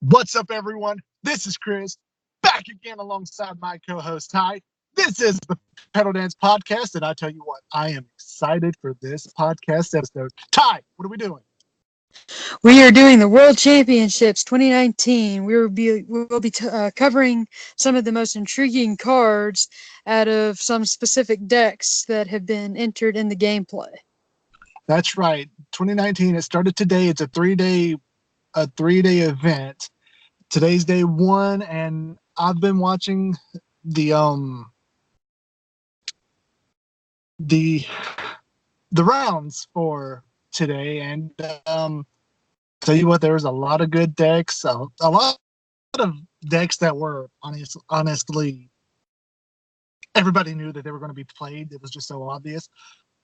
What's up, everyone? This is Chris, back again alongside my co-host Ty. This is the Pedal Dance Podcast, and I tell you what, I am excited for this podcast episode. Ty, what are we doing? We are doing the World Championships 2019. We will be covering some of the most intriguing cards out of some specific decks that have been entered in the gameplay. That's right, 2019. It started today. It's a three-day event. Today's day one, and I've been watching the the the rounds for today, and tell you what, there was a lot of good decks, a lot of decks that were honestly, everybody knew that they were going to be played. It was just so obvious.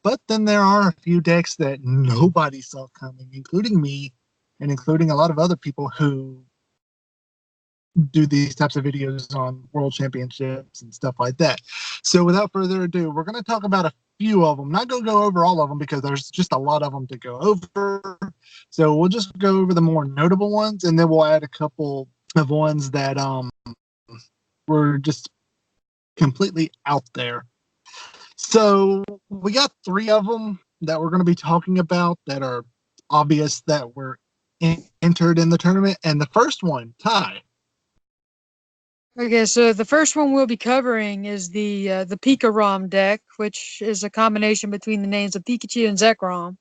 But then there are a few decks that nobody saw coming, including me, and including a lot of other people who do these types of videos on world championships and stuff like that. So without further ado, we're going to talk about a few of them. Not going to go over all of them because there's just a lot of them to go over. So we'll just go over the more notable ones, and then we'll add a couple of ones that were just completely out there. So we got three of them that we're going to be talking about that are obvious that were entered in the tournament. And the first one, Ty. Okay, so the first one we'll be covering is the Pika ROM deck, which is a combination between the names of Pikachu and Zekrom.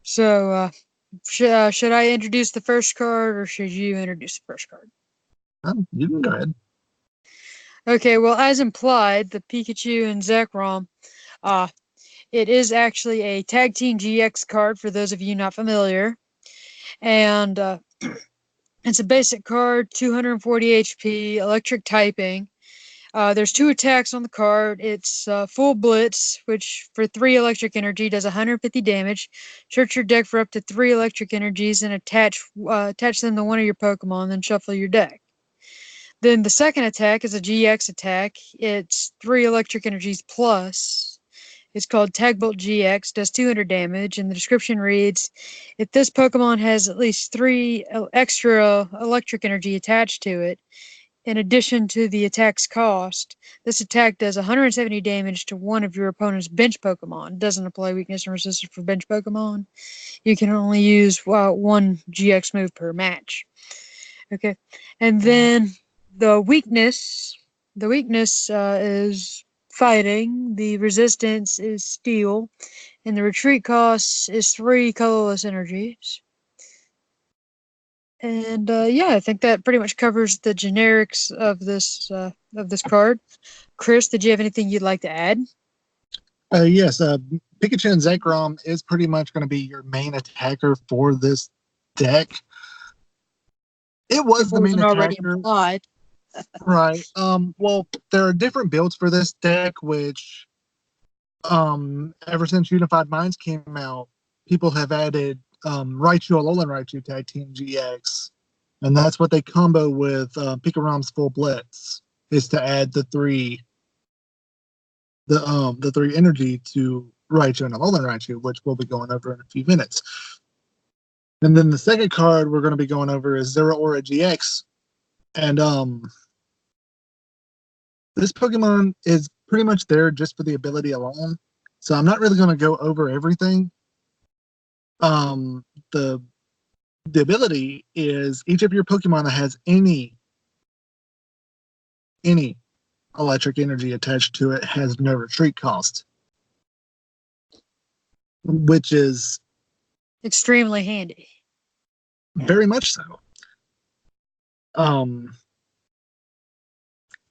So, should I introduce the first card, or should you introduce the first card? You can go ahead. Okay, well, as implied, the Pikachu and Zekrom, it is actually a Tag Team GX card for those of you not familiar. And it's a basic card, 240 HP, electric typing. There's two attacks on the card. It's Full Blitz, which for 3 electric energy does 150 damage. Search your deck for up to 3 electric energies and attach them to one of your Pokemon, then shuffle your deck. Then the second attack is a GX attack. It's 3 electric energies plus. It's called Tagbolt GX, does 200 damage, and the description reads, if this Pokemon has at least 3 extra electric energy attached to it, in addition to the attack's cost, this attack does 170 damage to one of your opponent's bench Pokemon. It doesn't apply weakness and resistance for bench Pokemon. You can only use one GX move per match. Okay, and then the weakness is fighting. The resistance is steel, and the retreat cost is 3 colorless energies. And yeah, I think that pretty much covers the generics of this card. Chris, did you have anything you'd like to add? Yes, Pikachu and Zekrom is pretty much going to be your main attacker for this deck. It was the main already attacker. implied. Right. Well, there are different builds for this deck, which ever since Unified Minds came out, people have added Raichu, Alolan Raichu Tag Team GX, and that's what they combo with Pika Rom's Full Blitz, is to add the three energy to Raichu and Alolan Raichu, which we'll be going over in a few minutes. And then the second card we're going to be going over is Zeraora GX, and this Pokemon is pretty much there just for the ability alone. So I'm not really going to go over everything. The ability is each of your Pokemon that has any electric energy attached to it has no retreat cost, which is extremely handy. very much so.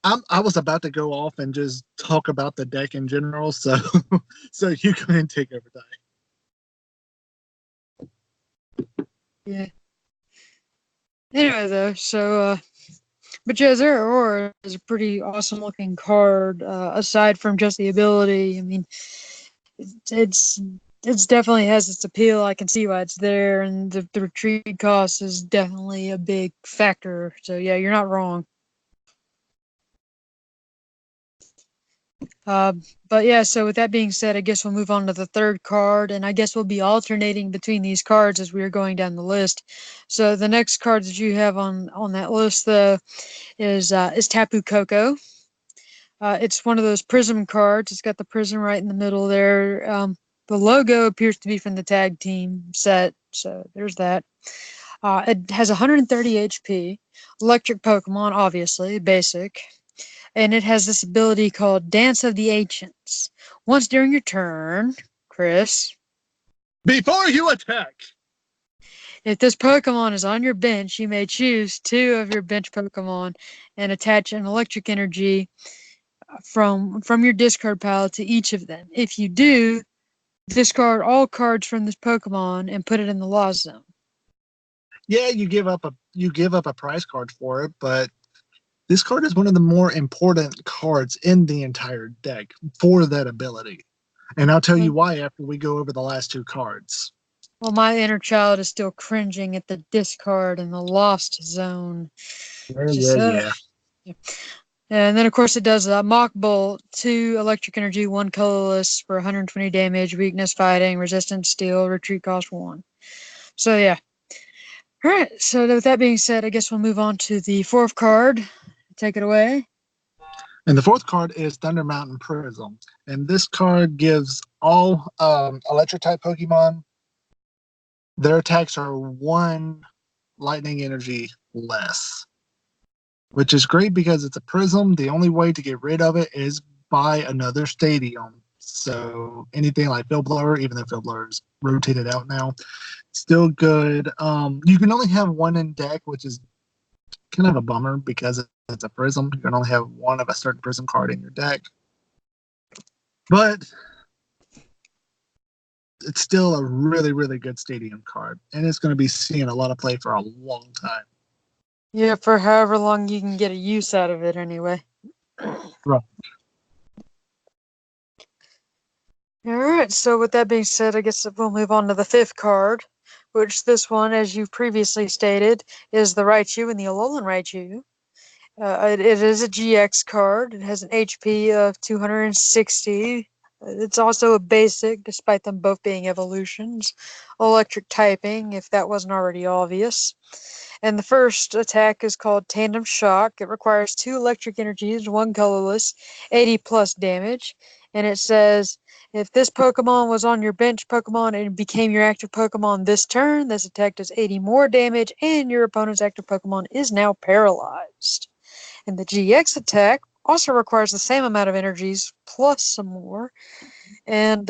I was about to go off and just talk about the deck in general, so so you go ahead and take over, Ty. Yeah. Anyway, though, so but yeah, Zeraora is a pretty awesome looking card. Aside from just the ability, I mean, it's definitely has its appeal. I can see why it's there, and the retreat cost is definitely a big factor. So yeah, you're not wrong. Uh, but yeah, so with that being said, I guess we'll move on to the third card, and I guess we'll be alternating between these cards as we are going down the list. So the next card that you have on that list, though, is Tapu Koko. It's one of those prism cards. It's got the prism right in the middle there. The logo appears to be from the tag team set, so there's that. It has 130 HP, electric Pokemon, obviously, basic, and it has this ability called Dance of the Ancients. Once during your turn, Chris, Before you attack, if this Pokemon is on your bench, you may choose two of your bench Pokemon and attach an electric energy from your discard pile to each of them. If you do, discard all cards from this Pokemon and put it in the lost zone. yeah, you give up a prize card for it, but this card is one of the more important cards in the entire deck for that ability. And I'll tell you why after we go over the last two cards. Well, my inner child is still cringing at the discard and the lost zone. Yeah, Just yeah, yeah. yeah. And then, of course, it does Mock Bolt, 2 electric energy, 1 colorless for 120 damage, weakness, fighting, resistance, steel, retreat cost 1. So, yeah. All right. So, with that being said, I guess we'll move on to the fourth card. Take it away. And the fourth card is Thunder Mountain Prism. And this card gives all electric type Pokemon, their attacks are 1 lightning energy less, which is great because it's a prism. The only way to get rid of it is by another stadium. So anything like Field Blower, even though Field Blower is rotated out now, still good. You can only have 1 in deck, which is kind of a bummer because it's a prism. You can only have 1 of a certain prism card in your deck. But it's still a really, really good stadium card. And it's going to be seeing a lot of play for a long time. Yeah, for however long you can get a use out of it, anyway. Right. All right. So, with that being said, I guess we'll move on to the fifth card, which this one, as you previously stated, is the Raichu and the Alolan Raichu. It is a GX card. It has an HP of 260. It's also a basic, despite them both being evolutions. Electric typing, if that wasn't already obvious. And the first attack is called Tandem Shock. It requires 2 electric energies, 1 colorless, 80 plus damage. And it says if this Pokemon was on your bench Pokemon and became your active Pokemon this turn, this attack does 80 more damage, and your opponent's active Pokemon is now paralyzed. And the GX attack also requires the same amount of energies plus some more. And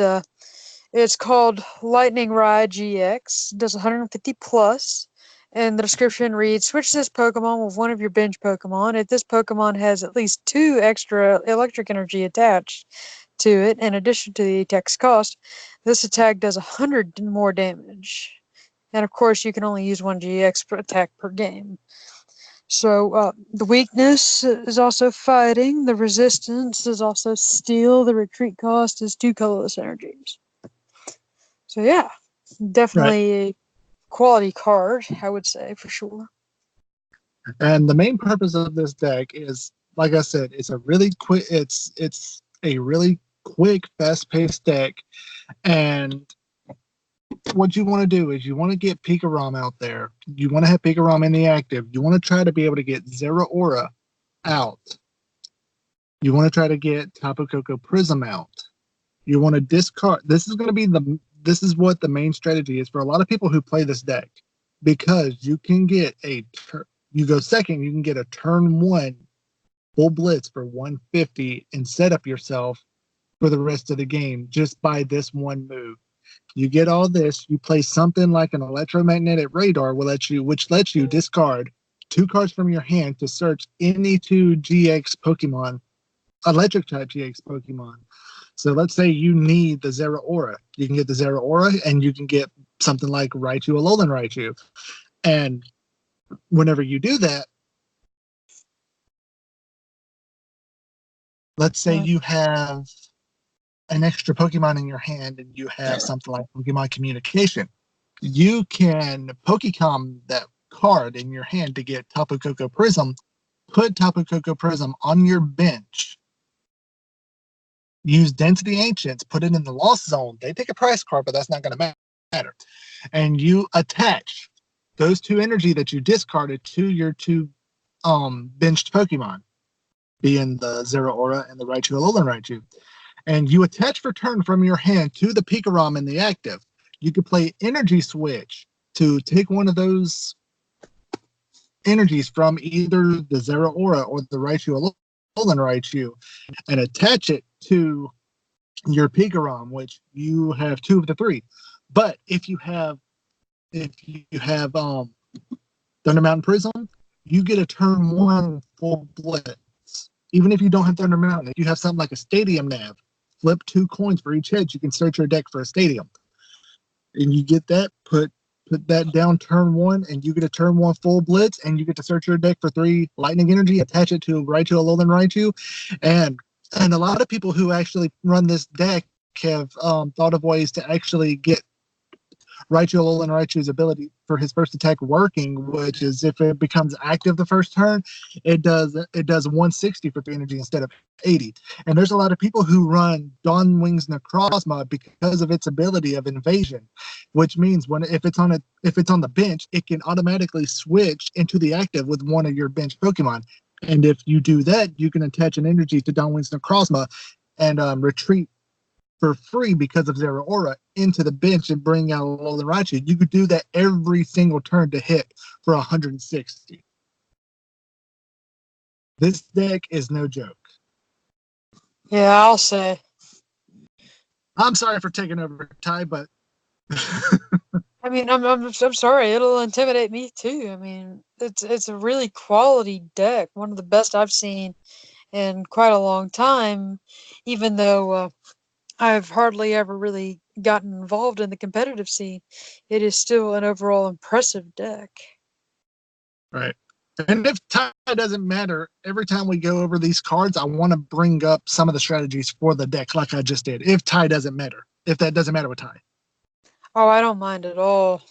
it's called Lightning Ride GX. It does 150 plus. And the description reads switch this Pokemon with one of your bench Pokemon. If this Pokemon has at least 2 extra electric energy attached to it, in addition to the attack's cost, this attack does 100 more damage. And of course, you can only use 1 GX per attack per game. So the weakness is also fighting. The resistance is also steel. The retreat cost is 2 colorless energies. So yeah, Right. definitely a quality card, I would say for sure. And the main purpose of this deck is, like I said, it's a really quick. It's a really quick, fast-paced deck. And what you want to do is you want to get Pikarom out there. You want to have Pikarom in the active. You want to try to be able to get Zeraora out. You want to try to get Tapu Koko Prism out. You want to discard. This is going to be the. This is what the main strategy is for a lot of people who play this deck, because you can get a. You go second. You can get a turn 1 full blitz for 150 and set up yourself for the rest of the game just by this one move. You get all this. You play something like an electromagnetic radar, which lets you discard 2 cards from your hand to search any 2 GX Pokemon, electric type GX Pokemon. So let's say you need the Zeraora. You can get the Zeraora, and you can get something like Raichu, Alolan Raichu. And whenever you do that, let's say you have an extra Pokemon in your hand and you have something like Pokemon Communication. You can Pokecom that card in your hand to get Tapu Koko Prism, put Tapu Koko Prism on your bench, use Density Ancients, put it in the Lost Zone. They take a price card, but that's not going to matter. And you attach those two energy that you discarded to your two benched Pokemon, being the Zeraora and the Raichu Alolan Raichu. And you attach for turn from your hand to the Pikarom in the active. You could play Energy Switch to take one of those energies from either the Zeraora or the Raichu Alolan Raichu and attach it to your Pikarom, which you have two of the three. But if you have Thunder Mountain Prism, you get a turn one full blitz. Even if you don't have Thunder Mountain, if you have something like a Stadium Nav, flip 2 coins for each head. You can search your deck for a Stadium, and you get that. Put that down turn one, and you get a turn one full blitz, and you get to search your deck for 3 lightning energy, attach it to Raichu Alolan Raichu, and a lot of people who actually run this deck have thought of ways to actually get Raichu Alolan Raichu's ability for his first attack working, which is if it becomes active the first turn, it does 160 for 3 energy instead of 80. And there's a lot of people who run Dawn Wings Necrozma because of its ability of invasion, which means if it's on the bench, it can automatically switch into the active with one of your bench Pokemon. And if you do that, you can attach an energy to Dawn Wings Necrozma and retreat for free because of Zeraora into the bench and bring out Alolan Raichu. You could do that every single turn to hit for 160. This deck is no joke. Yeah, I'll say. I'm sorry for taking over, Ty, but I mean, I'm sorry. It'll intimidate me too. I mean, it's a really quality deck, one of the best I've seen in quite a long time. Even though I've hardly ever really gotten involved in the competitive scene, it is still an overall impressive deck. right. And if Ty doesn't matter, every time we go over these cards, I want to bring up some of the strategies for the deck, like I just did. If Ty doesn't matter, if that doesn't matter with Ty. Oh, I don't mind at all.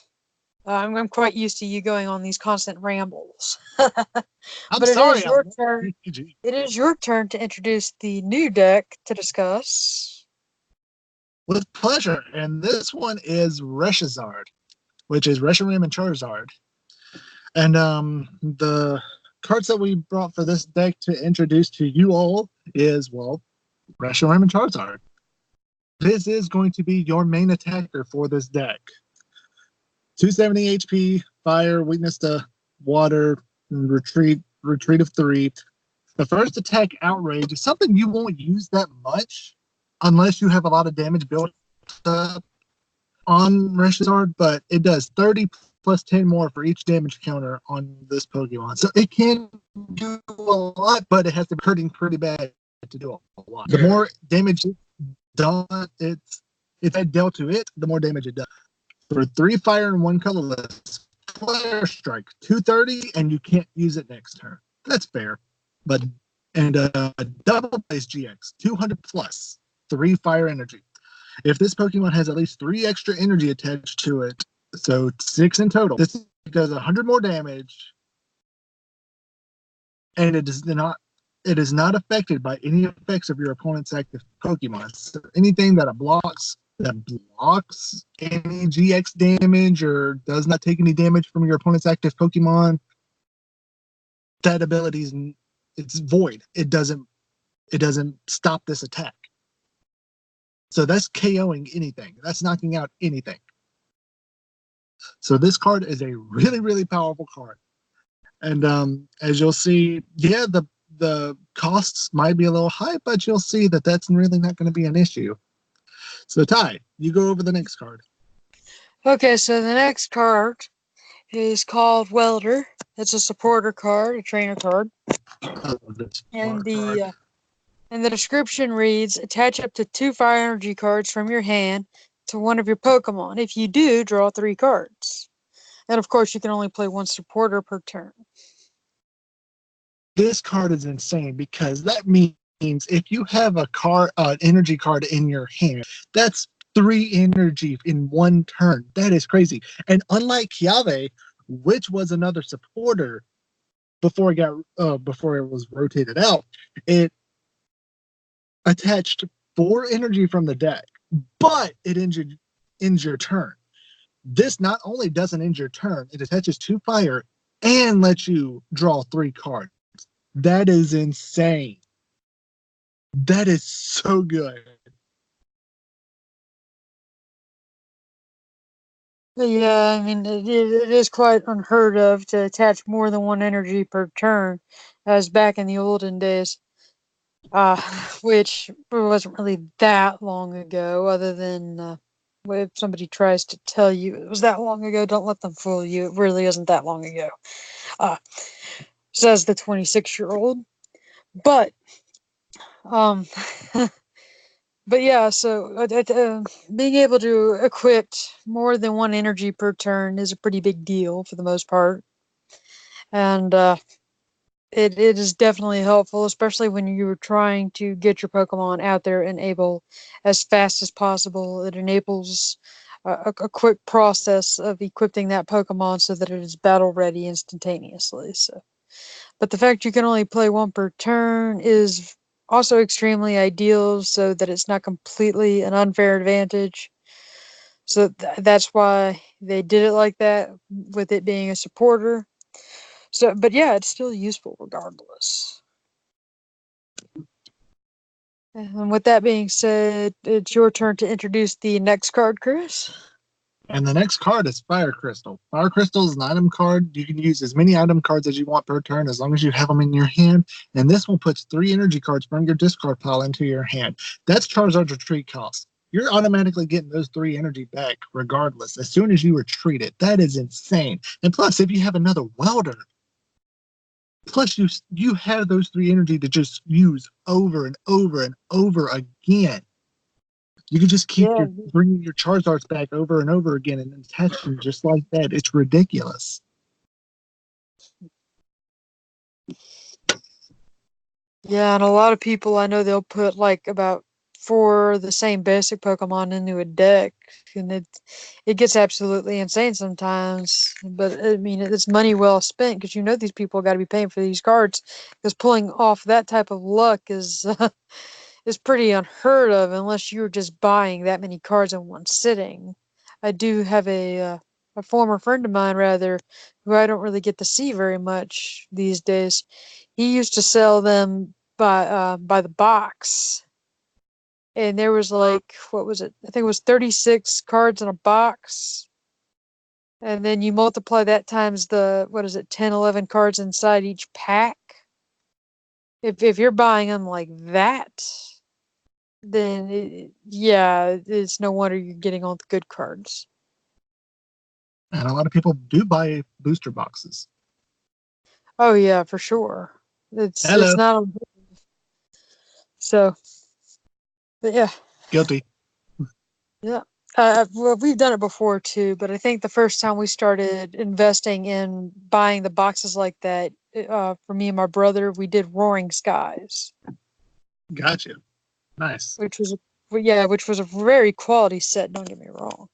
I'm quite used to you going on these constant rambles. I'm But it is sorry, I your love turn. TCG. It is your turn to introduce the new deck to discuss. With pleasure. And this one is Reshazard, which is Reshiram and Charizard. And the cards that we brought for this deck to introduce to you all is, well, Reshiram and Charizard. This is going to be your main attacker for this deck. 270 HP, fire, weakness to water, retreat of 3. The first attack, outrage, is something you won't use that much unless you have a lot of damage built up on Reshazard, but it does 30 plus 10 more for each damage counter on this Pokemon. So it can do a lot, but it has to be hurting pretty bad to do a lot. The more damage it's done, it's dealt to it, the more damage it does. For 3 fire and 1 colorless, Flare Strike 230, and you can't use it next turn. That's fair. But double place GX 200 plus 3 fire energy. If this Pokemon has at least 3 extra energy attached to it, so 6 in total, this does 100 more damage, and it is not affected by any effects of your opponent's active Pokemon. So anything that blocks any GX damage or does not take any damage from your opponent's active Pokemon, that ability it's void. It doesn't stop this attack. So that's KOing anything. That's knocking out anything. So this card is a really, really powerful card. And as you'll see, yeah, the costs might be a little high, but you'll see that that's really not going to be an issue. So Ty, you go over the next card. Okay, so the next card is called Welder. It's a supporter card, a trainer card, I love this and card. the description reads: attach up to 2 fire energy cards from your hand to one of your Pokemon. If you do, draw 3 cards. And of course, you can only play 1 supporter per turn. This card is insane because that means if you have a card, energy card in your hand, that's 3 energy in 1 turn. That is crazy. And unlike Kiave, which was another supporter before it was rotated out, it attached 4 energy from the deck, but it ends your turn. This not only doesn't end your turn, it attaches to fire and lets you draw 3 cards. That is insane. That is so good. Yeah, I mean, it is quite unheard of to attach more than one energy per turn, as back in the olden days, uh, which wasn't really that long ago, other than if somebody tries to tell you it was that long ago, don't let them fool you. It really isn't that long ago, uh, says the 26-year-old. But, um, but yeah, so being able to equip more than one energy per turn is a pretty big deal for the most part. And it is definitely helpful, especially when you're trying to get your Pokemon out there and able as fast as possible. It enables a quick process of equipping that Pokemon so that it is battle ready instantaneously. So, but the fact you can only play one per turn is also extremely ideal, so that it's not completely an unfair advantage. So that's why they did it like that, with it being a supporter. So, but yeah, it's still useful regardless. And with that being said, it's your turn to introduce the next card, Chris. And the next card is Fire Crystal. Fire Crystal is an item card. You can use as many item cards as you want per turn as long as you have them in your hand. And this one puts 3 energy cards from your discard pile into your hand. That's Charizard's retreat cost. You're automatically getting those 3 energy back regardless as soon as you retreat it. That is insane. And plus, if you have another welder, plus you have those 3 energy to just use over and over and over again. You can just keep Yeah, your bringing your Charizards back over and over again and attach them just like that. It's ridiculous. yeah, and a lot of people I know they'll put like about 4 of the same basic Pokemon into a deck, and it gets absolutely insane sometimes. But I mean, it's money well spent because you know these people got to be paying for these cards. Because pulling off that type of luck is pretty unheard of unless you're just buying that many cards in one sitting. I do have a former friend of mine, rather, who I don't really get to see very much these days. He used to sell them by the box, and there was like, what was it? I think it was 36 cards in a box. And then you multiply that times the, what is it, 10, 11 cards inside each pack. If you're buying them like that, then yeah, it's no wonder you're getting all the good cards. And a lot of people do buy booster boxes. Oh yeah, for sure. It's Hello, not so, but yeah, guilty. yeah. Well, we've done it before too, but I think the first time we started investing in buying the boxes like that, for me and my brother, we did Roaring Skies, Gotcha. Nice. which was yeah, which was a very quality set. Don't get me wrong.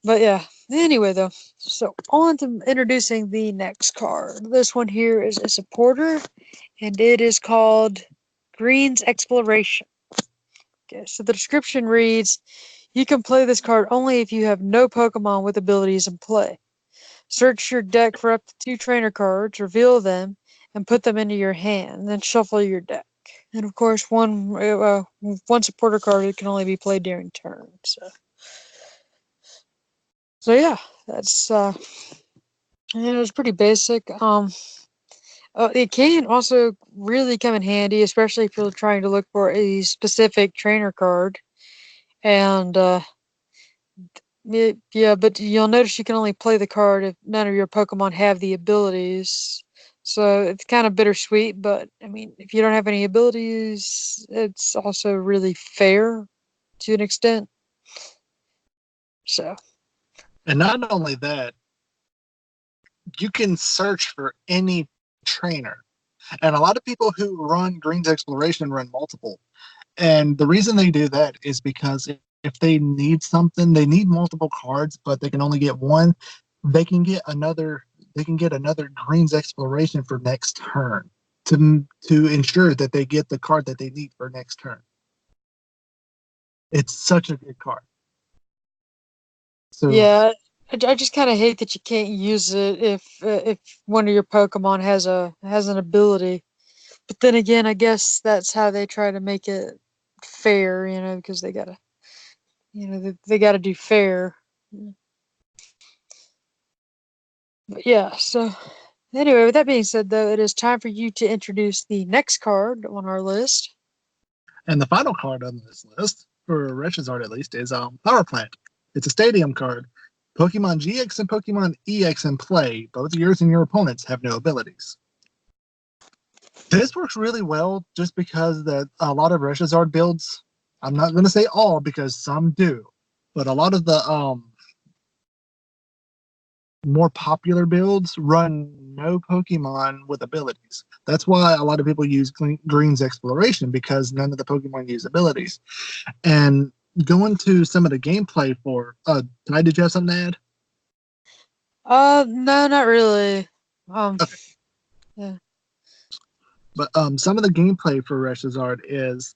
But yeah, anyway, though, so on to introducing the next card. This one here is a supporter, and it is called Green's Exploration. Okay, so the description reads, you can play this card only if you have no Pokemon with abilities in play. Search your deck for up to 2 trainer cards, reveal them, and put them into your hand, then shuffle your deck. And of course, one supporter card can only be played during turn. So yeah, that's it was pretty basic. It can also really come in handy, especially if you're trying to look for a specific trainer card. And yeah, but you'll notice you can only play the card if none of your Pokemon have the abilities. So it's kind of bittersweet, but I mean, if you don't have any abilities, it's also really fair to an extent. So, And not only that, you can search for any trainer. And a lot of people who run Green's Exploration run multiple. And the reason they do that is because if they need something, they need multiple cards, but they can only get one, they can get another Green's Exploration for next turn to ensure that they get the card that they need for next turn. It's such a good card. So, Yeah, I just kind of hate that you can't use it if one of your Pokemon has an ability. But then again, I guess that's how they try to make it fair, because they gotta, they gotta do fair. But yeah, so anyway, with that being said, though, it is time for you to introduce the next card on our list. and the final card on this list, for Reshizard at least, is Power Plant. It's a stadium card. Pokemon GX and Pokemon EX in play, both yours and your opponents, have no abilities. This works really well just because that a lot of Reshizard builds, I'm not going to say all because some do, but a lot of the more popular builds run no Pokemon with abilities. That's why a lot of people use Green's Exploration because none of the Pokemon use abilities. And going to some of the gameplay for, did you have something to add? No, not really. Um, Okay. yeah. But some of the gameplay for Reshizard is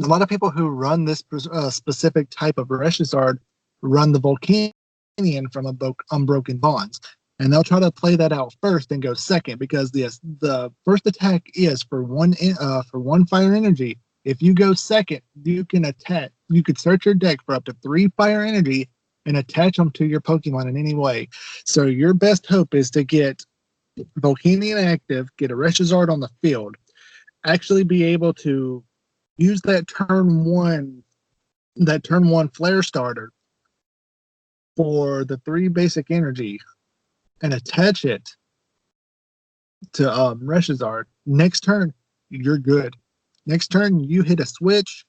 a lot of people who run this specific type of Reshizard run the Volcanion from Unbroken Bonds. And they'll try to play that out first and go second because the first attack is for one fire energy. If you go second, you can attack. You could search your deck for up to 3 fire energy and attach them to your Pokemon in any way. So your best hope is to get Volcanion active, get a Reshizard on the field, actually be able to use that turn one flare starter for the 3 basic energy and attach it to Reshizard. Next turn, you're good. Next turn, you hit a switch,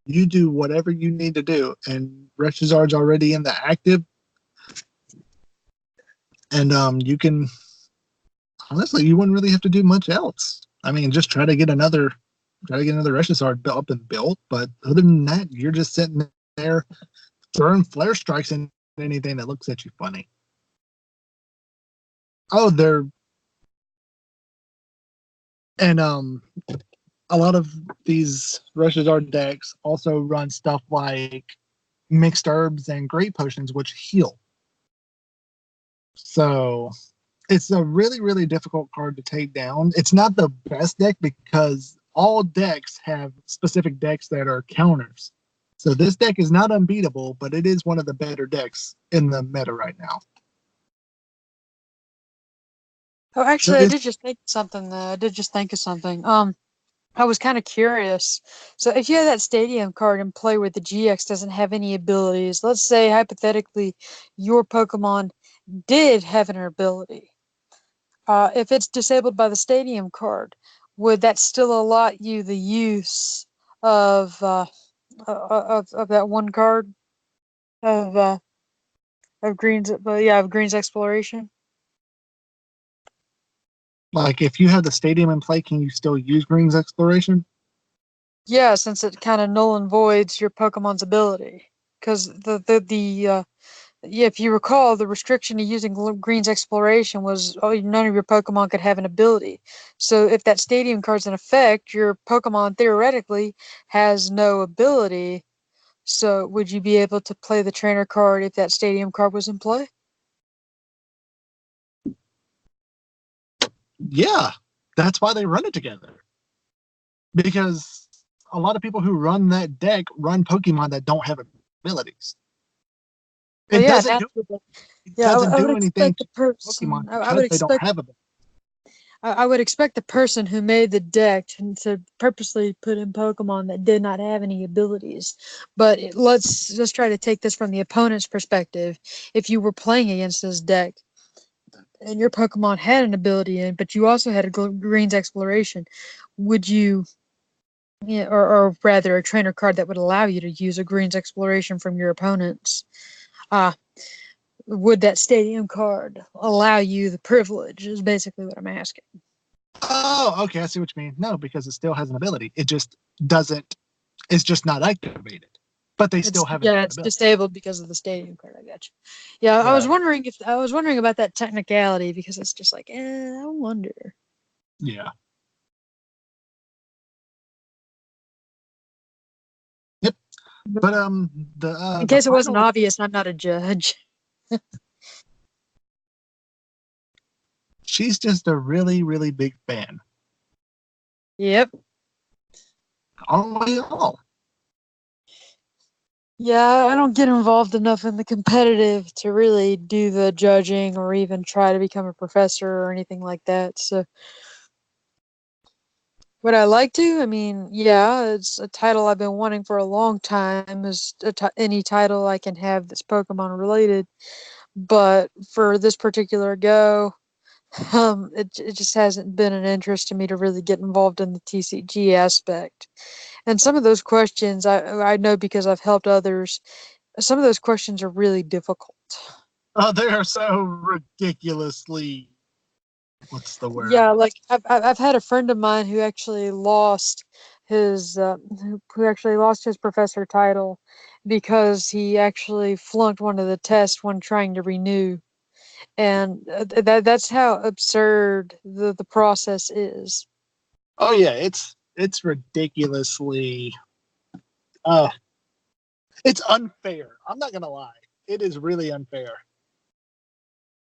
you do whatever you need to do, and Reshizard's already in the active, and you can honestly, you wouldn't really have to do much else. I mean, just try to get another Reshizard built up and built, but other than that, you're just sitting there throwing flare strikes and anything that looks at you funny. Oh, they're and a lot of these Reshizard decks also run stuff like mixed herbs and great potions, which heal. So it's a really, really difficult card to take down. It's not the best deck because all decks have specific decks that are counters. So this deck is not unbeatable, but it is one of the better decks in the meta right now. Oh, So actually, I it's did just think of something. I did just think of something. I was kind of curious. So, if you have that stadium card in play where the GX doesn't have any abilities, let's say hypothetically your Pokemon did have an ability. If it's disabled by the stadium card, would that still allow you the use of of that one card of uh, of Green's Exploration? like if you have the stadium in play, can you still use Green's Exploration? Yeah, since it kind of null and voids your Pokemon's ability. Because yeah, if you recall, the restriction to using Green's Exploration was none of your Pokemon could have an ability. So if that Stadium card's in effect, your Pokemon theoretically has no ability. So would you be able to play the Trainer card if that Stadium card was in play? Yeah, that's why they run it together. Because a lot of people who run that deck run Pokemon that don't have abilities. Well, It yeah, doesn't do naturally. it Yeah, doesn't I would do anything expect the to Pokemon person. I because would they don't expect have abilities. I would expect the person who made the deck to purposely put in Pokemon that did not have any abilities. But let's just try to take this from the opponent's perspective. If you were playing against this deck and your Pokemon had an ability in, but you also had a Green's Exploration, would you, yeah, or rather a trainer card that would allow you to use a Green's Exploration from your opponents? Uh, would that Stadium card allow you the privilege? Is basically what I'm asking. Oh, okay, I see what you mean. No, because it still has an ability. It just doesn't. It's just not activated, but they still It's have an yeah, it's ability. disabled because of the stadium card. I got you. Yeah, Right. I was wondering about that technicality because it's just like, I wonder. Yeah. Yep. But In the case it wasn't final, obvious, I'm not a judge. she's just a really, really big fan. Yep. Aren't we all? Yeah, I don't get involved enough in the competitive to really do the judging or even try to become a professor or anything like that. So, would I like to? I mean, yeah, it's a title I've been wanting for a long time, is any title I can have that's Pokemon related. But for this particular go, it just hasn't been an interest to me to really get involved in the TCG aspect. And some of those questions I know because I've helped others. Some of those questions are really difficult. Oh, they are so ridiculously. What's the word? Yeah, like I've had a friend of mine who actually lost his who actually lost his professor title because he actually flunked one of the tests when trying to renew, and that's how absurd the process is. Oh yeah, it's ridiculously. Uh, it's unfair. I'm not gonna lie. It is really unfair.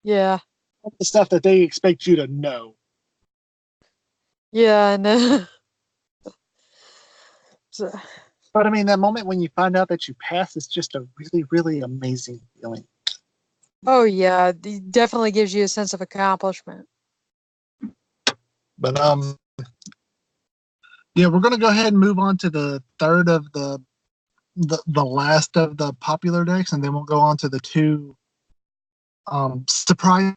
Yeah, The stuff that they expect you to know. yeah, and so, But I mean, that moment when you find out that you pass is just a really, really amazing feeling. oh yeah, it definitely gives you a sense of accomplishment. But yeah, we're gonna go ahead and move on to the third of the last of the popular decks, and then we'll go on to the two surprise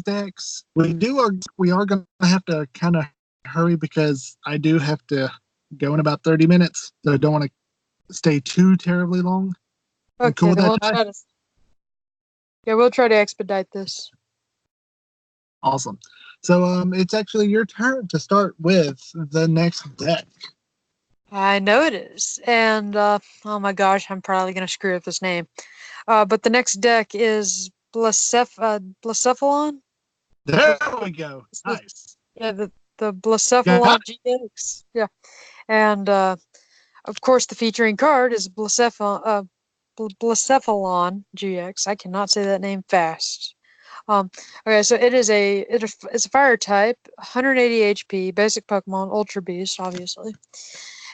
decks. We are gonna have to kind of hurry because I do have to go in about 30 minutes, so I don't want to stay too terribly long. You cool Okay, with then that, we'll Ty? try to we'll try to expedite this. Awesome. So it's actually your turn to start with the next deck. I know it is. And oh my gosh, I'm probably gonna screw up this name. But the next deck is Blacephalon? There we go. Nice. Yeah, the Got Blacephalon GX. Yeah. And of course the featuring card is Blacephalon GX. I cannot say that name fast. Um, okay, so it's a fire type, 180 HP, basic Pokemon, Ultra Beast, obviously.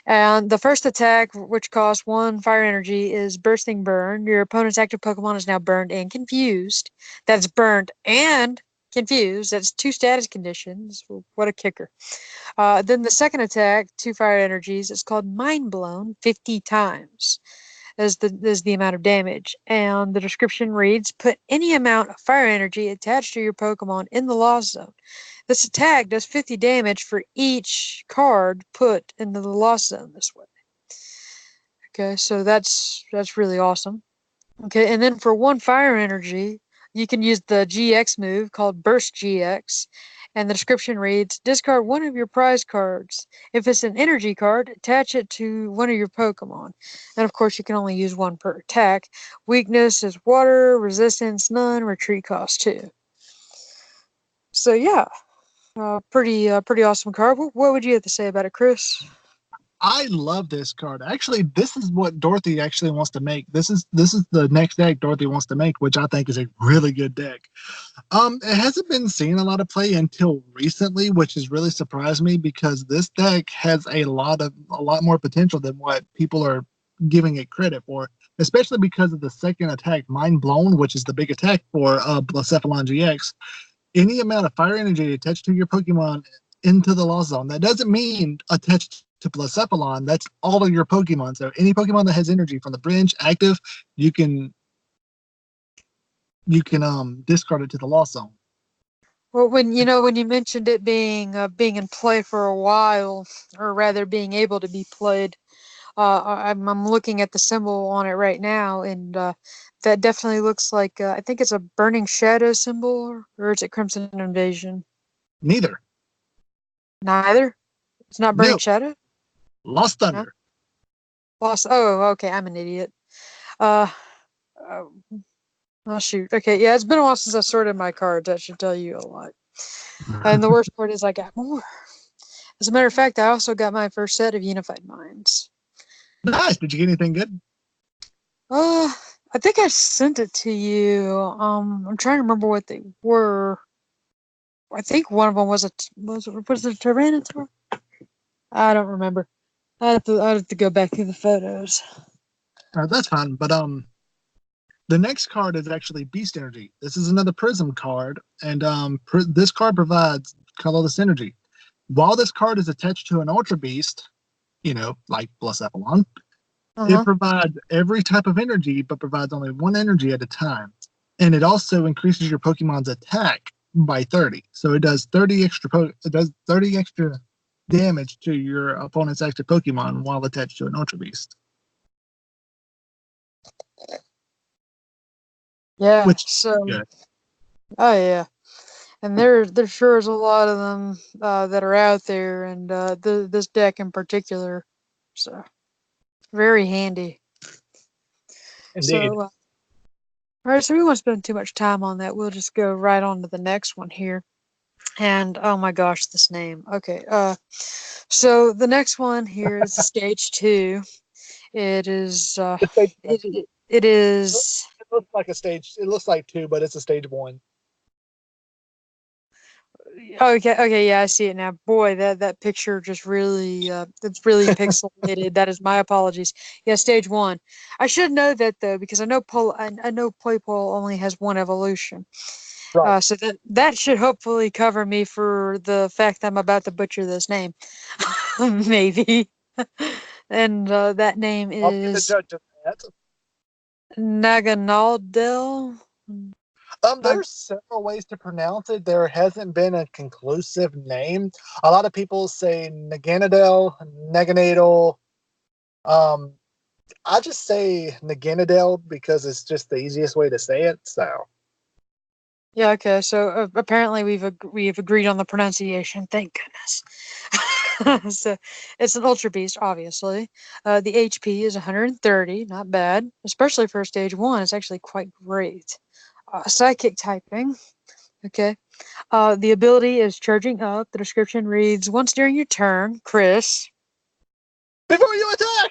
And the first attack, which costs one fire energy, is Bursting Burn. Your opponent's active Pokemon is now burned and confused. That's burned and confused. That's two status conditions. What a kicker. Then the second attack, two fire energies, it's called Mind Blown 50 times is the amount of damage. And the description reads, put any amount of fire energy attached to your Pokemon in the Lost Zone. This attack does 50 damage for each card put into the Lost Zone this way. Okay, so that's really awesome. Okay, and then for one fire energy, you can use the GX move called Burst GX. And the description reads, discard one of your prize cards. If it's an energy card, attach it to one of your Pokemon. And of course, you can only use one per attack. Weakness is water, resistance none, retreat cost two. So yeah, pretty awesome card. What would you have to say about it, Chris? I love this card. Actually, this is what Dorothy actually wants to make. This is the next deck Dorothy wants to make, which I think is a really good deck. It hasn't been seeing a lot of play until recently, which has really surprised me because this deck has a lot more potential than what people are giving it credit for, especially because of the second attack, Mind Blown, which is the big attack for Blacephalon GX. Any amount of fire energy attached to your Pokemon into the Lost Zone. That doesn't mean attached to Blacephalon. That's all of your Pokemon. So any Pokemon that has energy from the branch active, you can discard it to the Lost Zone. Well, when you mentioned it being in play for a while, or rather being able to be played, I'm looking at the symbol on it right now, and that definitely looks like I think it's a Burning Shadow symbol, or is it Crimson Invasion? Neither. Neither. It's not Burning No. Shadow. Lost No. Thunder. Lost. Oh, okay. I'm an idiot. Uh, oh, oh shoot. Okay, yeah, it's been a while since I sorted my cards. That should tell you a lot. And the worst part is I got more. As a matter of fact, I also got my first set of Unified Minds. Nice. Did you get anything good? Uh, I think I sent it to you. I'm trying to remember what they were. I think one of them was it a Tyranitar? I don't remember. I have to go back through the photos. That's fine. But the next card is actually Beast Energy. This is another Prism card, and this card provides colorless energy. While this card is attached to an Ultra Beast, like Blacephalon, it Uh-huh. provides every type of energy, but provides only one energy at a time. And it also increases your Pokemon's attack by 30. So it does 30 extra damage to your opponent's active Pokemon while attached to an Ultra Beast. Yeah. Which So, good. oh yeah, and there sure is a lot of them that are out there, and this deck in particular, so very handy. Indeed. So, all right, so we won't spend too much time on that. We'll just go right on to the next one here. And oh my gosh, this name. Okay. So the next one here is stage two. It is It's stage one. it is It looks like a stage. It looks like two, but it's a stage one. okay, yeah, I see it now. Boy, that picture just really it's really pixelated. That is my apologies. Yeah, stage one. I should know that though because I know Playpole only has one evolution. Right. So that should hopefully cover me for the fact that I'm about to butcher this name. Maybe. And that name I'll be the is judge of that. Naganaldel. Nag- There's several ways to pronounce it. There hasn't been a conclusive name. A lot of people say Naganadel, Naganadel. Um, I just say Naganadel because it's just the easiest way to say it. So, yeah, okay. So apparently we've agreed on the pronunciation. Thank goodness. So it's an Ultra Beast, obviously. The HP is 130, not bad, especially for stage one. It's actually quite great. Psychic typing. Okay. The ability is charging up. The description reads: Once during your turn, Chris, before you attack,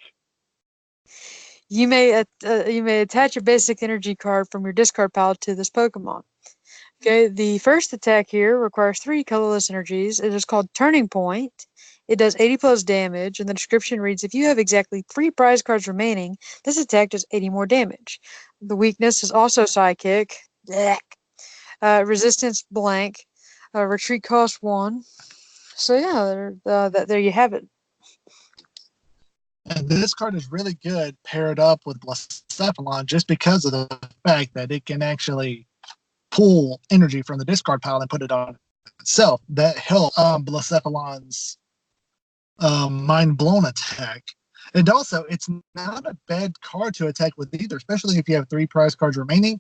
you may attach a basic energy card from your discard pile to this Pokemon. Okay, the first attack here requires three colorless energies. It is called Turning Point. It does 80 plus damage, and the description reads: If you have exactly three prize cards remaining, this attack does 80 more damage. The weakness is also Psychic. Blech. Resistance blank. Retreat cost one. So yeah, there you have it. and this card is really good paired up with Blacephalon just because of the fact that it can actually pull energy from the discard pile and put it on itself. That helps Blacephalon's mind blown attack. And also, it's not a bad card to attack with either, especially if you have three prize cards remaining.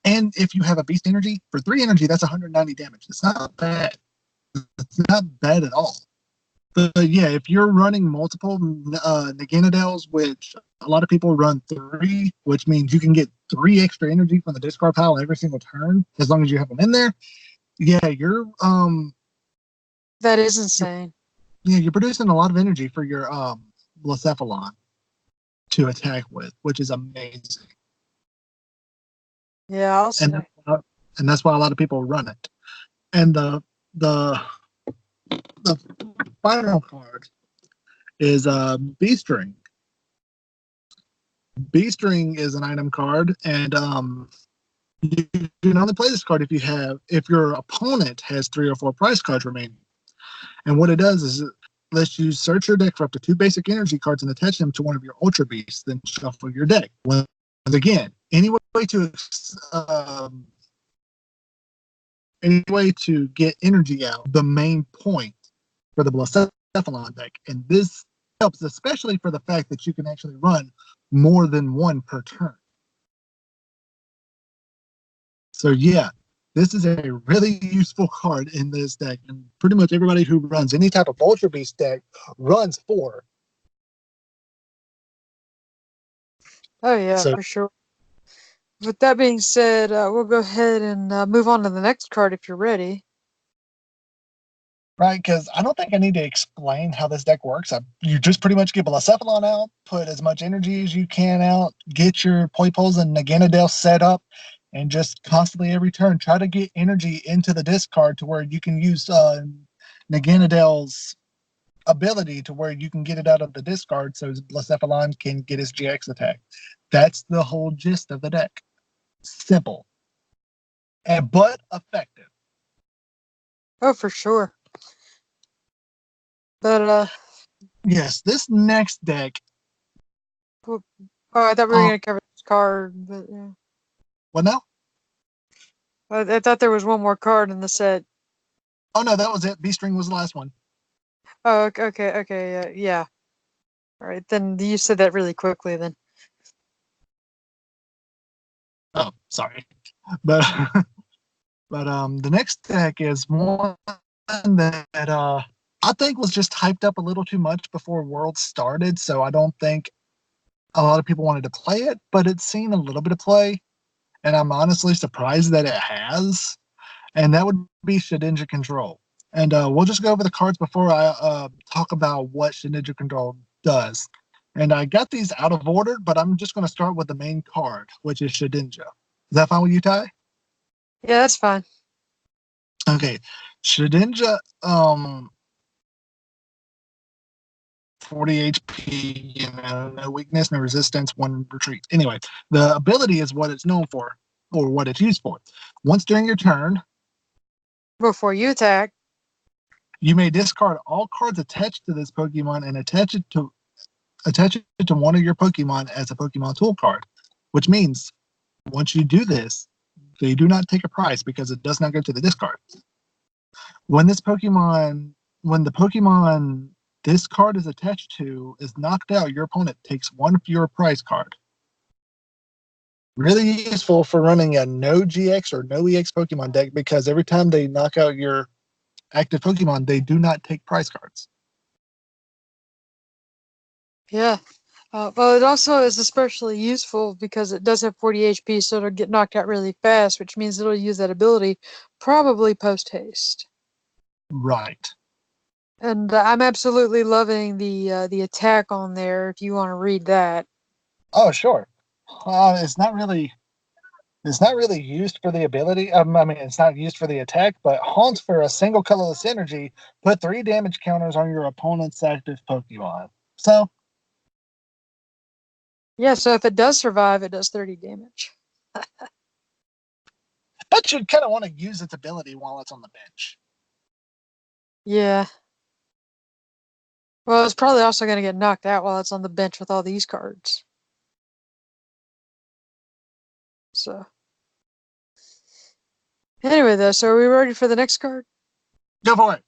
And if you have a beast energy, for three energy, that's 190 damage. It's not bad. It's not bad at all. But yeah, if you're running multiple Naganadels, which a lot of people run three, which means you can get three extra energy from the discard pile every single turn, as long as you have them in there. Yeah, That is you're insane. yeah, you're producing a lot of energy for your Blacephalon to attack with, which is amazing. Yeah, I'll And say. and that's why a lot of people run it. And the the final card is Beast Ring. Beast Ring is an item card, and you can only play this card if your opponent has three or four prize cards remaining. And what it does is it lets you search your deck for up to two basic energy cards and attach them to one of your Ultra Beasts, then shuffle your deck. Once again, um, any way to get energy out, the main point for the Blacephalon deck. And this helps, especially for the fact that you can actually run more than one per turn. So yeah, this is a really useful card in this deck, and pretty much everybody who runs any type of Ultra Beast deck runs four. Oh yeah, So for sure. With that being said, we'll go ahead and move on to the next card if you're ready. right? Because I don't think I need to explain how this deck works. You just pretty much get Blacephalon out, put as much energy as you can out, get your Poipos and Naganadel set up, and just constantly every turn try to get energy into the discard to where you can use Naganadel's ability to where you can get it out of the discard so Blacephalon can get his GX attack. That's the whole gist of the deck. Simple, and but effective. Oh, for sure. But Yes, this next deck. oh, I thought we were Um, gonna cover this card, but yeah. well, no. I thought there was one more card in the set. Oh no, that was it. B string was the last one. Oh, okay, yeah. All right, then you said that really quickly. Then Oh, sorry, but the next deck is one that I think was just hyped up a little too much before Worlds started, so I don't think a lot of people wanted to play it, but it's seen a little bit of play, and I'm honestly surprised that it has. And that would be Shedinja Control. And we'll just go over the cards before I talk about what Shedinja Control does. And I got these out of order, but I'm just going to start with the main card, which is Shedinja. Is that fine with you, Ty? yeah, that's fine. Okay. Shedinja, 40 HP, no weakness, no resistance, one retreat. Anyway, the ability is what it's known for, or what it's used for. Once during your turn, Before you attack, you may discard all cards attached to this Pokemon and attach it to one of your Pokemon as a Pokemon tool card, which means once you do this, they do not take a prize because it does not go to the discard. When this Pokemon, when the Pokemon this card is attached to is knocked out, your opponent takes one fewer prize card. Really useful for running a no GX or no EX Pokemon deck because every time they knock out your active Pokemon, they do not take prize cards. yeah. Well, it also is especially useful because it does have 40 HP, so it'll get knocked out really fast, which means it'll use that ability probably post haste. Right. And I'm absolutely loving the attack on there. If you want to read that, Oh, sure. It's not really used for the ability. I mean, it's not used for the attack, but haunts for a single colorless energy. Put 3 damage counters on your opponent's active Pokemon. So, yeah. So if it does survive, it does 30 damage. but you'd kind of want to use its ability while it's on the bench. Yeah. Well, it's probably also going to get knocked out while it's on the bench with all these cards. So anyway, though, so are we ready for the next card? Go for it.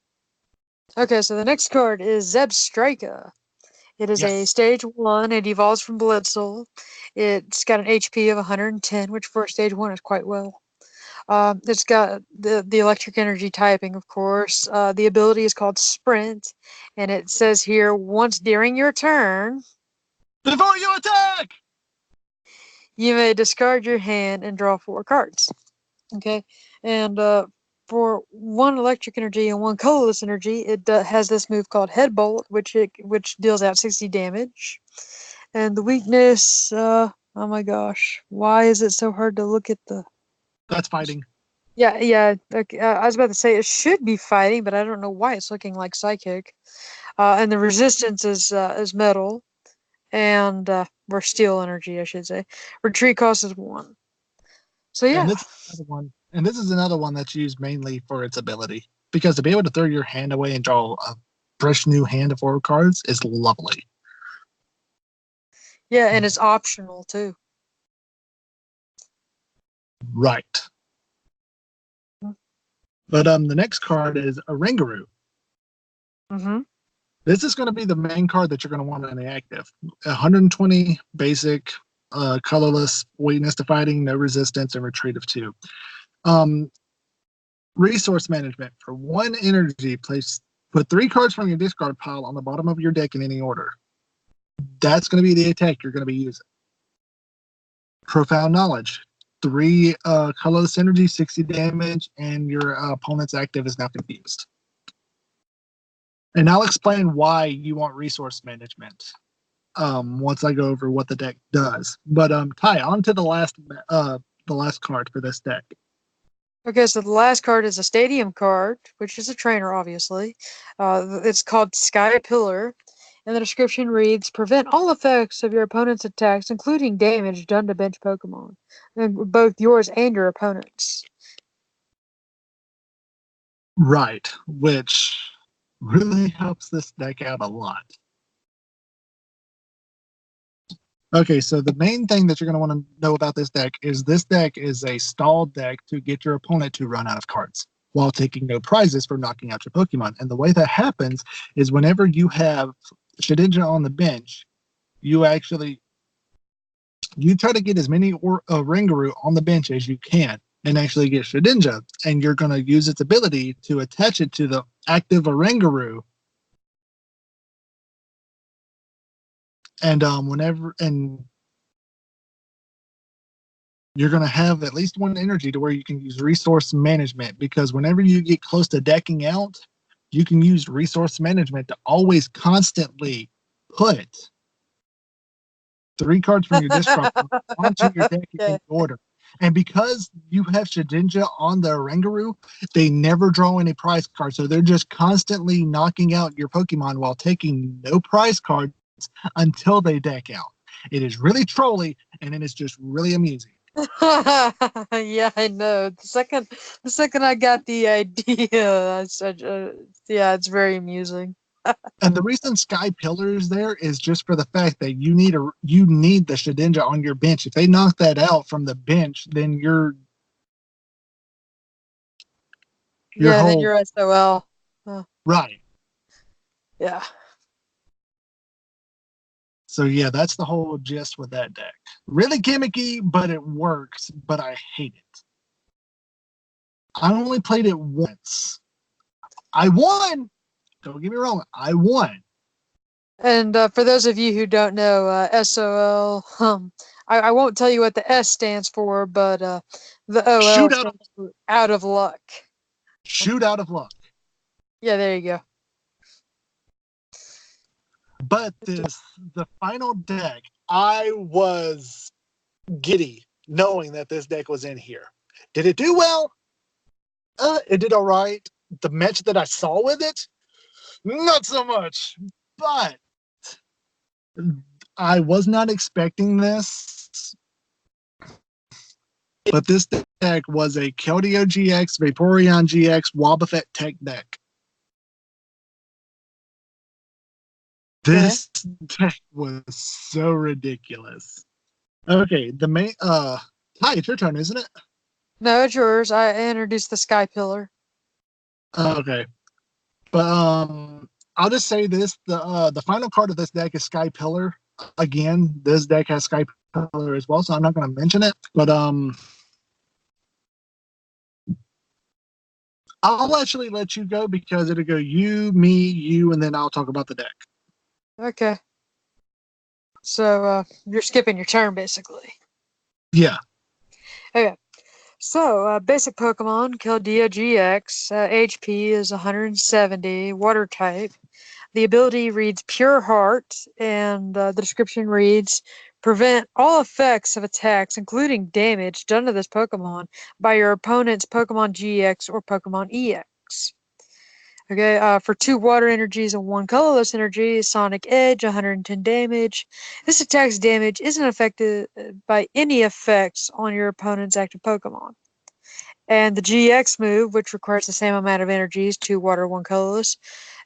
Okay, so the next card is Zebstrika. It is a Yes. stage 1. It evolves from Blitzle. It's got an HP of 110, which for stage 1 is quite well. It's got the electric energy typing, of course. The ability is called Sprint, and it says here once during your turn, Before you attack! you may discard your hand and draw 4 cards. Okay, and for 1 electric energy and 1 colorless energy, it has this move called Headbolt, which deals out 60 damage. And the weakness, oh my gosh, why is it so hard to look at the? That's fighting. Yeah, yeah. Okay, I was about to say it should be fighting, but I don't know why it's looking like psychic. And the resistance is metal, and or steel energy, I should say. Retreat cost is 1. So And yeah, this is another one. And this is another one that's used mainly for its ability. Because to be able to throw your hand away and draw a fresh new hand of 4 cards is lovely. yeah, and it's optional too. Right. But the next card is a Ringaroo. Mm-hmm. This is going to be the main card that you're going to want in the active. 120 basic, colorless, weakness to fighting, no resistance, and retreat of 2. Um, resource management for 1 energy. Put 3 cards from your discard pile on the bottom of your deck in any order. That's going to be the attack you're going to be using. Profound knowledge. 3 colorless energy, 60 damage, and your opponent's active is now confused. And I'll explain why you want resource management once I go over what the deck does. But Ty, on to the last card for this deck. Okay, so the last card is a stadium card, which is a trainer, obviously. It's called Sky Pillar, and the description reads: "Prevent all effects of your opponent's attacks, including damage done to bench Pokemon, and both yours and your opponent's." Right, which really helps this deck out a lot. Okay, so the main thing that you're going to want to know about this deck is a stall deck to get your opponent to run out of cards while taking no prizes for knocking out your Pokemon. And the way that happens is whenever you have Shedinja on the bench, you actually you try to get as many Ringaroo on the bench as you can and actually get Shedinja, and you're going to use its ability to attach it to the active Ringaroo. And whenever and you're going to have at least one energy to where you can use resource management, because whenever you get close to decking out, you can use resource management to always constantly put 3 cards from your discard onto your deck Okay. in order. And because you have Shedinja on the Rangaroo, they never draw any prize cards. So they're just constantly knocking out your Pokemon while taking no prize cards until they deck out. It is really trolly, and it is just really amusing. Yeah, I know. The second I got the idea, yeah, it's very amusing. And the reason Sky Pillar is there is just for the fact that you need the Shedinja on your bench. If they knock that out from the bench, then your Yeah, then whole you're SOL. right. Yeah. So yeah, that's the whole gist with that deck. Really gimmicky, but it works. But I hate it. I only played it once. I won. Don't get me wrong. I won. And for those of you who don't know, SOL, I won't tell you what the S stands for, but the OL Shoot out of stands for out of luck. shoot out of luck. Yeah, there you go. But the final deck, I was giddy knowing that this deck was in here. Did it do well? It did all right. The match that I saw with it, not so much. But I was not expecting this. But this deck was a Keldeo GX, Vaporeon GX, Wobbuffet Tech deck. Okay. This deck was so ridiculous. Okay, the main Hi, it's your turn, isn't it? No, it's yours. I introduced the Sky Pillar. Okay. But I'll just say this: the final card of this deck is Sky Pillar. Again, this deck has Sky Pillar as well, so I'm not going to mention it. But I'll actually let you go because it'll go you, me, you, and then I'll talk about the deck. Okay. So you're skipping your turn, basically. Yeah, Okay. So, basic Pokemon, Keldeo GX, HP is 170, water type. The ability reads Pure Heart, and the description reads prevent all effects of attacks, including damage done to this Pokemon by your opponent's Pokemon GX or Pokemon EX. Okay, for 2 water energies and 1 colorless energy, Sonic Edge, 110 damage. This attack's damage isn't affected by any effects on your opponent's active Pokemon. And the GX move, which requires the same amount of energies, 2 water, 1 colorless,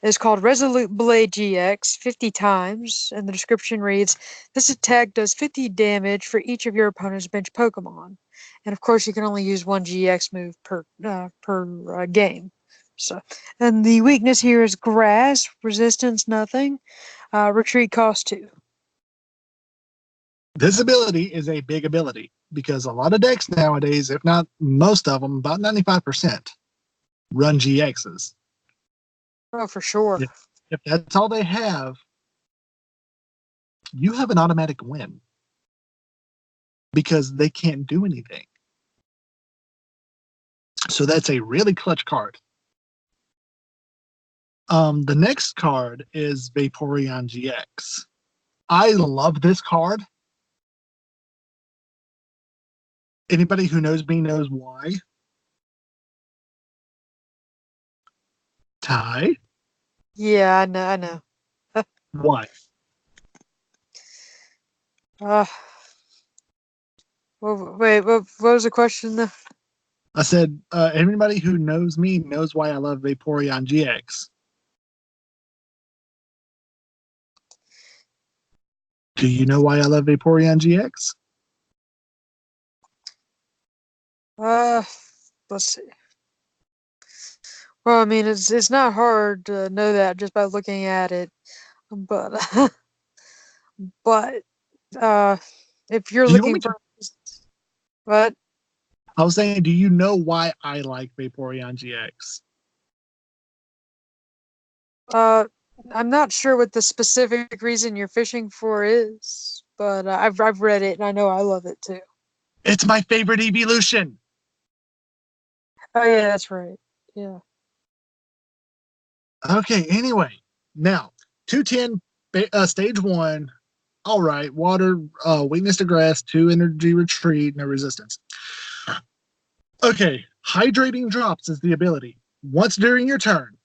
is called Resolute Blade GX 50 times. And the description reads this attack does 50 damage for each of your opponent's bench Pokemon. And of course, you can only use one GX move per game. So, and the weakness here is grass, resistance, nothing. Retreat cost 2. this ability is a big ability because a lot of decks nowadays, if not most of them, about 95%, run GXs. Oh, for sure. If that's all they have, you have an automatic win because they can't do anything. So that's a really clutch card. The next card is Vaporeon GX. I love this card. Anybody who knows me knows why. Ty, Yeah, I know, I know. why? Uh, wait, what was the question though? I said, anybody who knows me knows why I love Vaporeon GX. Do you know why I love Vaporeon GX? Uh, let's see. Well, I mean, it's not hard to know that just by looking at it, but but uh, if you're Do you want me looking to? for what? I was saying, do you know why I like Vaporeon GX? Uh, I'm not sure what the specific reason you're fishing for is, but I've read it and I know I love it too. It's my favorite evolution. Oh yeah, that's right. Yeah. Okay, anyway, now 210 stage one. All right, water, weakness to grass, 2 energy retreat, no resistance. Okay, hydrating drops is the ability. Once during your turn,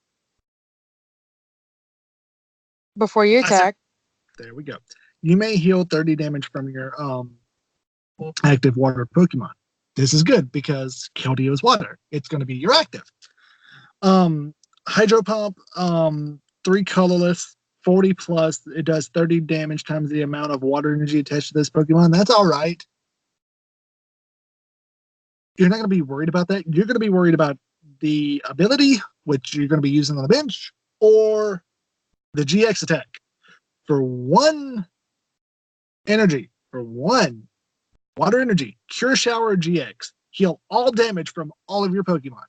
Before you I said, attack, there we go. You may heal 30 damage from your active water Pokemon. This is good because Keldeo is water. It's going to be your active. Um, Hydro Pump, 3 colorless, 40 plus. It does 30 damage times the amount of water energy attached to this Pokemon. That's all right. You're not going to be worried about that. You're going to be worried about the ability, which you're going to be using on the bench, or the GX attack. For 1 energy, for 1 water energy, Cure Shower GX, heal all damage from all of your Pokemon.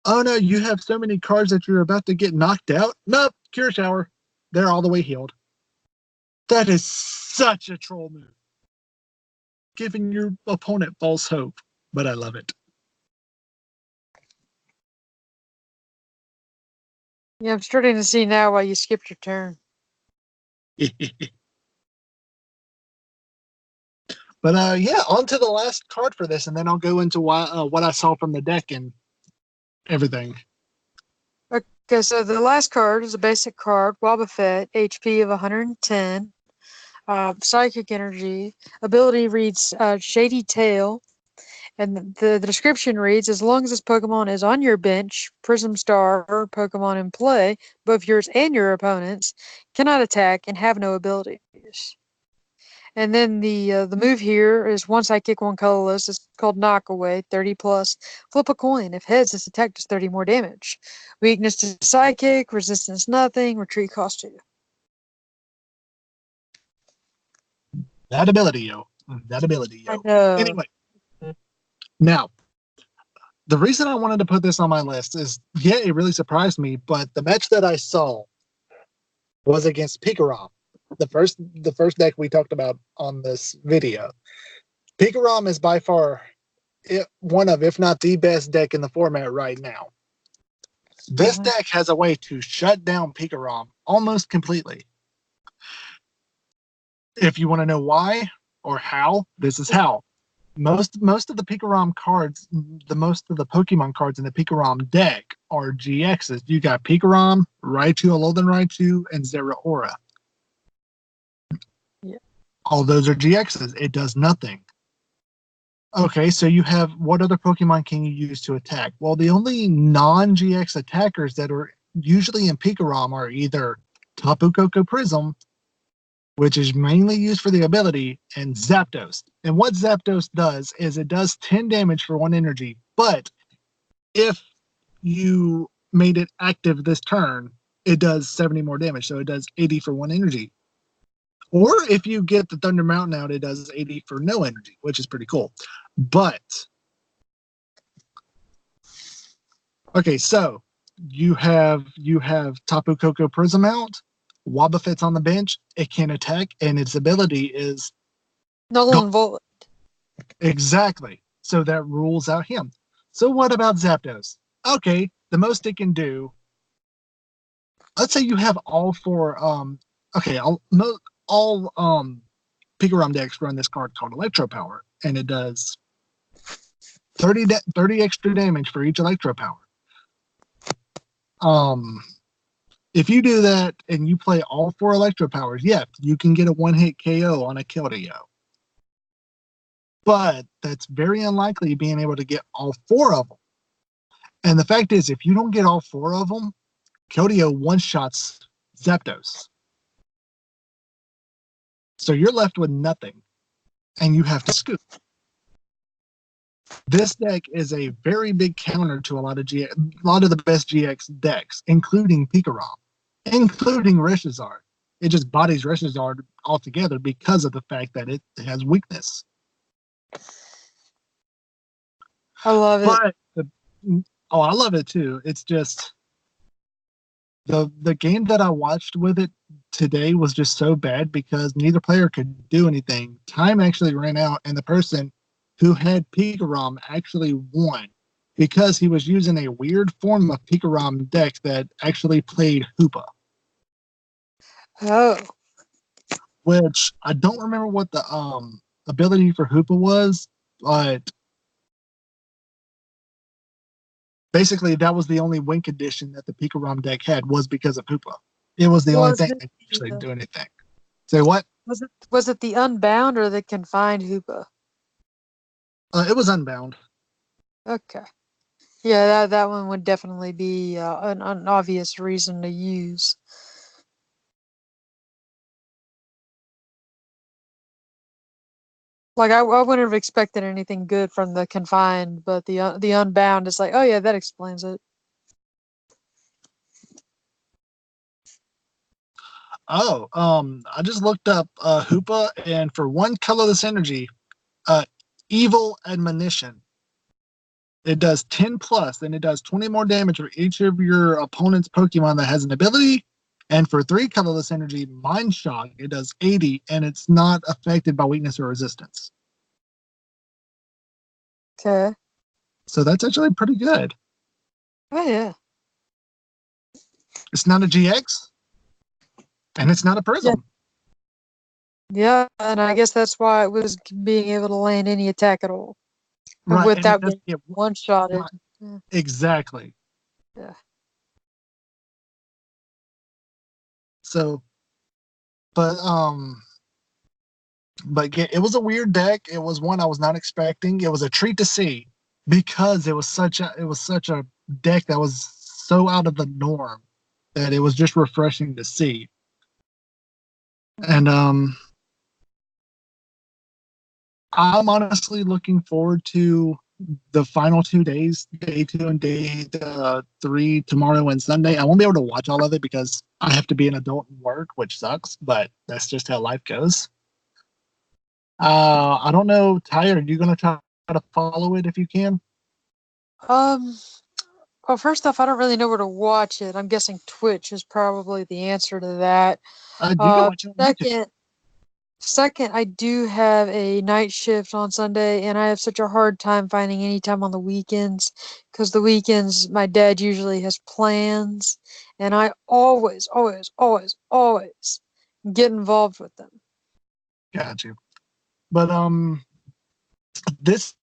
Oh no, you have so many cards that you're about to get knocked out. Nope, Cure Shower. They're all the way healed. That is such a troll move, giving your opponent false hope. But I love it. yeah, I'm starting to see now why you skipped your turn. But yeah, on to the last card for this, and then I'll go into what I saw from the deck and everything. Okay, so the last card is a basic card, Wobbuffet, HP of 110, Psychic Energy. Ability reads Shady Tail, and the description reads: as long as this Pokemon is on your bench, Prism Star Pokemon in play, both yours and your opponent's, cannot attack and have no abilities. And then the move here is once I kick one colorless, it's called Knockaway, 30 plus. Flip a coin. If heads, this attack does 30 more damage. Weakness to Psychic, resistance nothing, retreat cost 2. That ability, yo. That ability, I yo. know. Anyway, now the reason I wanted to put this on my list is, yeah, it really surprised me, but the match that I saw was against Pikarom, the first deck we talked about on this video. Pikarom is by far one of, if not the best deck in the format right now. This Mhm. deck has a way to shut down Pikarom almost completely. If you want to know why or how, this is how. Most of the Pikarom cards, the most of the Pokemon cards in the Pikarom deck are GXs. You got Pikarom, Raichu, Alolan Raichu, and Zeraora. Yeah. All those are GXs. It does nothing. Okay, so you have, what other Pokemon can you use to attack? Well, the only non-GX attackers that are usually in Pikarom are either Tapu Koko Prism, which is mainly used for the ability, and Zapdos. And what Zapdos does is it does 10 damage for 1 energy, but if you made it active this turn, it does 70 more damage, so it does 80 for 1 energy. Or if you get the Thunder Mountain out, it does 80 for no energy, which is pretty cool. But okay, so you have Tapu Koko Prism out, Wobbuffet's on the bench, it can attack, and its ability is Null gone. and Void. Exactly. So that rules out him. So what about Zapdos? Okay, the most it can do let's say you have all four. Okay, all Pikarom decks run this card called Electro Power, and it does 30 extra damage for each Electro Power. Um, if you do that and you play all four Electro Powers, yeah, you can get a one-hit KO on a Keldeo. But that's very unlikely being able to get all four of them. And the fact is, if you don't get all four of them, Keldeo one-shots Zapdos. So you're left with nothing, and you have to scoop. This deck is a very big counter to a lot of the best GX decks, including Pikarom, including Reshizard. It just bodies Reshizard altogether because of the fact that it has weakness. I love it. But oh, I love it too. It's just the game that I watched with it today was just so bad because neither player could do anything. Time actually ran out, and the person who had Pikarom actually won because he was using a weird form of Pikarom deck that actually played Hoopa, Oh, which I don't remember what the ability for Hoopa was, but basically that was the only win condition that the Pikarom deck had was because of Hoopa. It was the only was thing it that could actually the, do anything. Say what? was it the Unbound or the Confined Hoopa? It was Unbound. Okay. Yeah, that one would definitely be an obvious reason to use. Like I wouldn't have expected anything good from the Confined, but the Unbound is like, oh yeah, that explains it. Oh, I just looked up Hoopa, and for one colorless energy, uh, Evil Admonition, it does 10 plus, and it does 20 more damage for each of your opponent's Pokemon that has an ability. And for three colorless energy, Mind Shock, it does 80, and it's not affected by weakness or resistance. Okay. So that's actually pretty good. Oh yeah. It's not a GX, and it's not a Yeah. Prism. Yeah, and I guess that's why it was being able to land any attack at all Right, and it without doesn't getting get one shotted. right, Yeah. exactly. Yeah. So, but it was a weird deck. It was one I was not expecting. It was a treat to see because it was such a deck that was so out of the norm that it was just refreshing to see. And I'm honestly looking forward to the final 2 days, day two and day three, tomorrow and Sunday. I won't be able to watch all of it because I have to be an adult and work, which sucks, but that's just how life goes. I don't know, Ty, are you going to try to follow it if you can? Um. Well, first off, I don't really know where to watch it. I'm guessing Twitch is probably the answer to that. You can watch it on YouTube. Second, I do have a night shift on Sunday, and I have such a hard time finding any time on the weekends because the weekends my dad usually has plans, and I always, always, always, always get involved with them. Got you. But this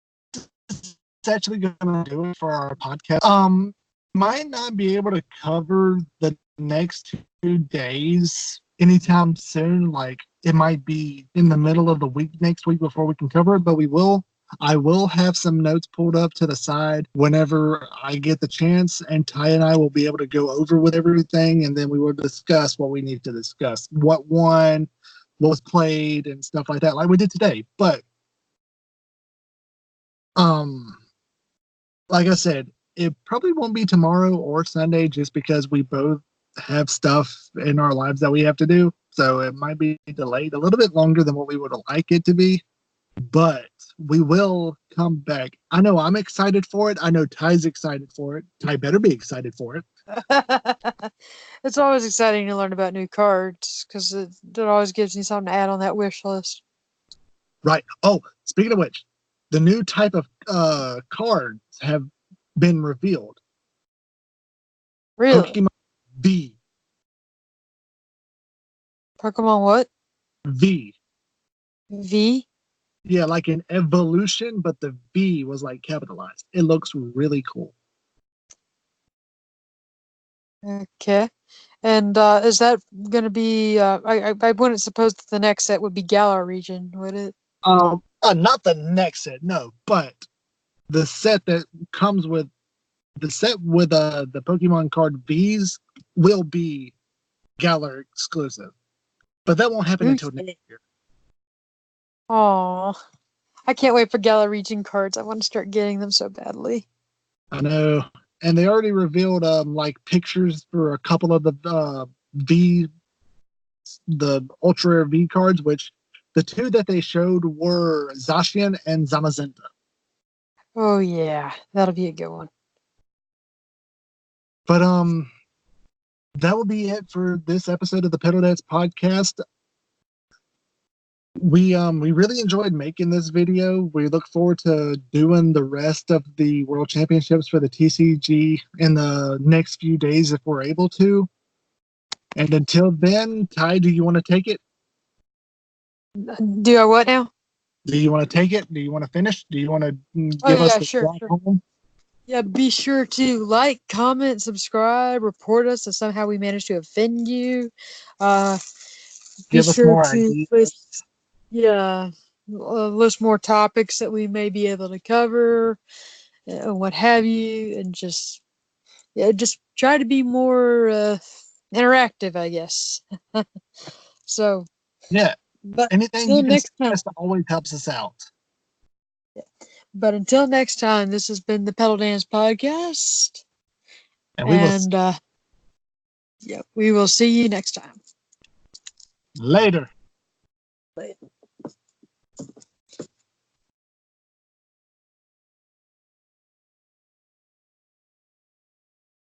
is actually going to do it for our podcast. Might not be able to cover the next 2 days anytime soon. Like it might be in the middle of the week next week before we can cover it, but we will. I will have some notes pulled up to the side whenever I get the chance, and Ty and I will be able to go over with everything, and then we will discuss what we need to discuss, what won, what was played, and stuff like that, like we did today. But um, like I said, it probably won't be tomorrow or Sunday just because we both have stuff in our lives that we have to do. So it might be delayed a little bit longer than what we would like it to be, but we will come back. I know I'm excited for it. I know Ty's excited for it. Ty better be excited for it. It's always exciting to learn about new cards because it always gives me something to add on that wish list. Right. Oh, speaking of which, the new type of cards have been revealed. Really? Pokemon V. Pokemon what? V. V? Yeah, like an evolution, but the V was like capitalized. It looks really cool. Okay. And is that going to be? I wouldn't suppose that the next set would be Galar region, would it? Not the next set, no, but the set that comes with the Pokemon card V's will be Galar exclusive, but that won't happen until next Okay. year. Aw, I can't wait for Galar region cards. I want to start getting them so badly. I know, and they already revealed like pictures for a couple of the ultra rare V cards, which the two that they showed were Zacian and Zamazenta. Oh yeah, that'll be a good one. But that will be it for this episode of the Pedal Dance podcast. We really enjoyed making this video. We look forward to doing the rest of the World Championships for the TCG in the next few days if we're able to. And until then, Ty, do you want to take it? Do I what now? Do you want to take it? Do you want to finish? Do you want to Oh give us yeah, the sure, walk sure. home? Yeah, be sure to like, comment, subscribe, report us if somehow we managed to offend you. Uh, be Give us sure more to ideas. list, yeah, list more topics that we may be able to cover, what have you, and just yeah, just try to be more interactive, I guess. So, Yeah, but anything until you can next time, suggest always helps us out. but until next time, this has been the Pedal Dance Podcast, And we will see and yeah, we will see you next time. you later. Later.